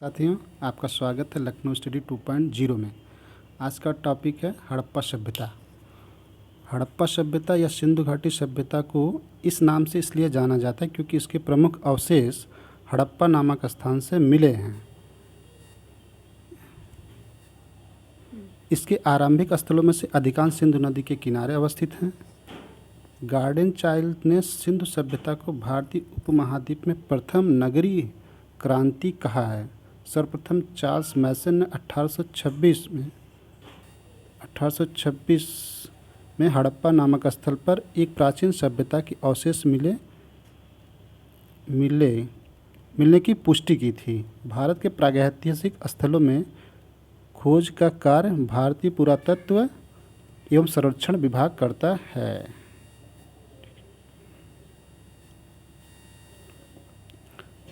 साथियों, आपका स्वागत है लखनऊ स्टडी 2.0 में। आज का टॉपिक है हड़प्पा सभ्यता। हड़प्पा सभ्यता या सिंधु घाटी सभ्यता को इस नाम से इसलिए जाना जाता है क्योंकि इसके प्रमुख अवशेष हड़प्पा नामक स्थान से मिले हैं। इसके आरंभिक स्थलों में से अधिकांश सिंधु नदी के किनारे अवस्थित हैं। गार्डन चाइल्ड ने सिंधु सभ्यता को भारतीय उपमहाद्वीप में प्रथम नगरीय क्रांति कहा है। सर्वप्रथम चार्ल्स मैसन ने 1826 में हड़प्पा नामक स्थल पर एक प्राचीन सभ्यता के अवशेष मिलने की पुष्टि की थी। भारत के प्रागैतिहासिक स्थलों में खोज का कार्य भारतीय पुरातत्व एवं संरक्षण विभाग करता है।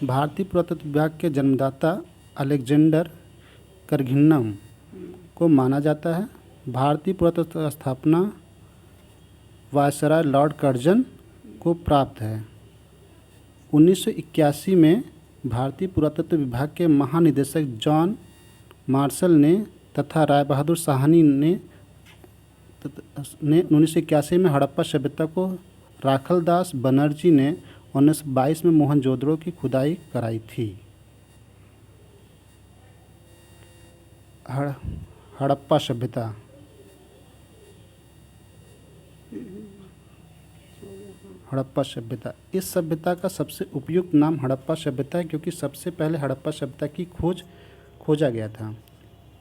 भारतीय पुरातत्व विभाग के जन्मदाता अलेक्जेंडर करघिन्नम को माना जाता है। भारतीय पुरातत्व स्थापना वायसराय लॉर्ड कर्जन को प्राप्त है। 1981 में भारतीय पुरातत्व विभाग के महानिदेशक जॉन मार्शल ने तथा राय बहादुर साहनी ने 1981 में हड़प्पा सभ्यता को राखलदास बनर्जी ने 1922 में मोहनजोदड़ो की खुदाई कराई थी। हड़प्पा सभ्यता इस सभ्यता का सबसे उपयुक्त नाम हड़प्पा सभ्यता है क्योंकि सबसे पहले हड़प्पा सभ्यता की खोजा गया था।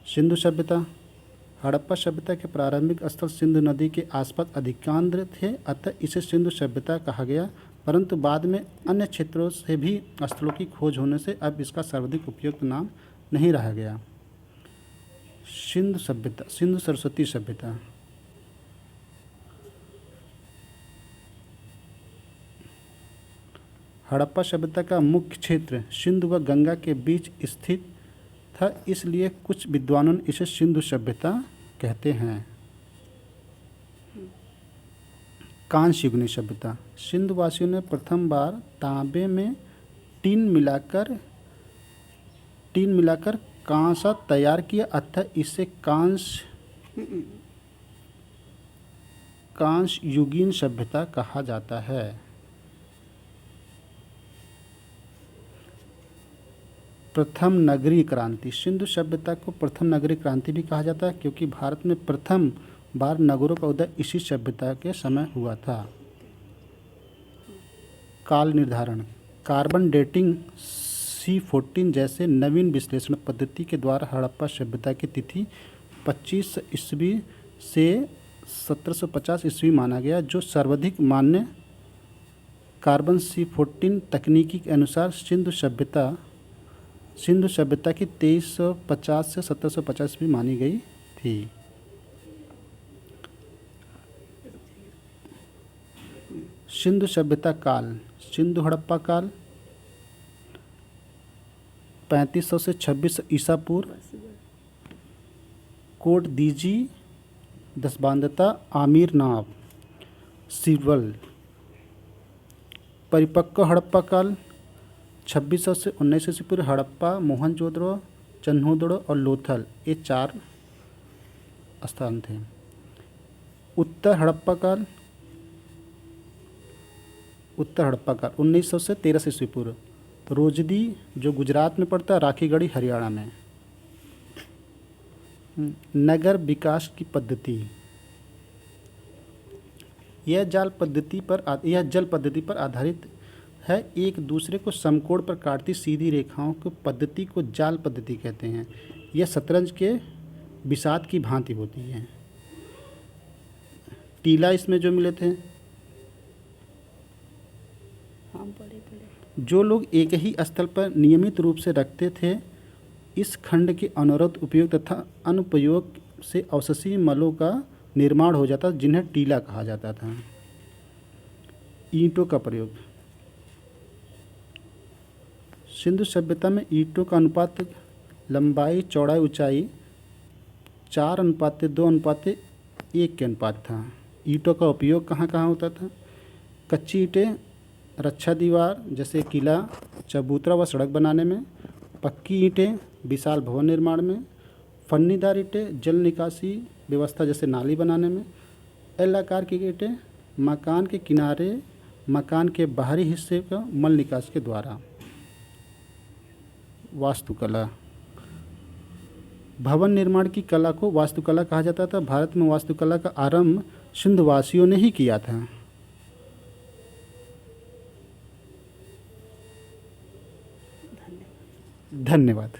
सिंधु सभ्यता हड़प्पा सभ्यता के प्रारंभिक स्थल सिंधु नदी के आसपास अधिकांश थे, अतः इसे सिंधु सभ्यता कहा गया, परंतु बाद में अन्य क्षेत्रों से भी स्थलों की खोज होने से अब इसका सर्वाधिक उपयुक्त नाम नहीं रहा गया। सिंधु सरस्वती सभ्यता हड़प्पा सभ्यता का मुख्य क्षेत्र सिंधु व गंगा के बीच स्थित था, इसलिए कुछ विद्वानों ने इसे सिंधु सभ्यता कहते हैं। कांस्य युगीन सभ्यता सिंधु वासियों ने प्रथम बार तांबे में टीन मिलाकर कांसा तैयार किया, अतः इसे कांस्य युगीन सभ्यता कहा जाता है। प्रथम नगरीय क्रांति सिंधु सभ्यता को प्रथम नगरीय क्रांति भी कहा जाता है क्योंकि भारत में प्रथम बार नगरों का उदय इसी सभ्यता के समय हुआ था। काल निर्धारण कार्बन डेटिंग C14 जैसे नवीन विश्लेषण पद्धति के द्वारा हड़प्पा सभ्यता की तिथि 25 ईस्वी से 1750 ईस्वी माना गया, जो सर्वाधिक मान्य कार्बन C14 तकनीकी के अनुसार सिंधु सभ्यता की 2350 से 1750 ईस्वी मानी गई थी। सिंधु सभ्यता काल सिंधु हड़प्पा काल 3500 से 2600 ईसा पूर्व कोट दीजी दसबांदता आमिर नाव सिवल। परिपक्व हड़प्पा काल 2600 से 1900 ईसा पूर्व हड़प्पा मोहनजोदड़ो चन्होदड़ो और लोथल ये 4 स्थान थे। उत्तर हड़प्पा काल 1900 से 1300 ईस्वी पूर्व रोजदी जो गुजरात में पड़ता है, राखीगढ़ी हरियाणा में। नगर विकास की पद्धति यह जल पद्धति पर आधारित है। एक दूसरे को समकोण पर काटती सीधी रेखाओं की पद्धति को जाल पद्धति कहते हैं। यह शतरंज के बिसात की भांति होती है। टीला इसमें जो मिले थे, जो लोग एक ही स्थल पर नियमित रूप से रखते थे, इस खंड के अनवरत उपयोग तथा अनुपयोग से अवशेषीय मलों का निर्माण हो जाता, जिन्हें टीला कहा जाता था। ईंटों का प्रयोग सिंधु सभ्यता में ईंटों का अनुपात लंबाई चौड़ाई ऊंचाई 4:2:1 के अनुपात था। ईंटों का उपयोग कहाँ कहाँ होता था? कच्ची ईंटें रक्षा दीवार जैसे किला, चबूतरा व सड़क बनाने में, पक्की ईंटें विशाल भवन निर्माण में, फन्नीदार ईंटें जल निकासी व्यवस्था जैसे नाली बनाने में, एल आकार की ईंटें मकान के किनारे मकान के बाहरी हिस्से का मल निकास के द्वारा। वास्तुकला, भवन निर्माण की कला को वास्तुकला कहा जाता था। भारत में वास्तुकला का आरंभ सिंधवासियों ने ही किया था। धन्यवाद।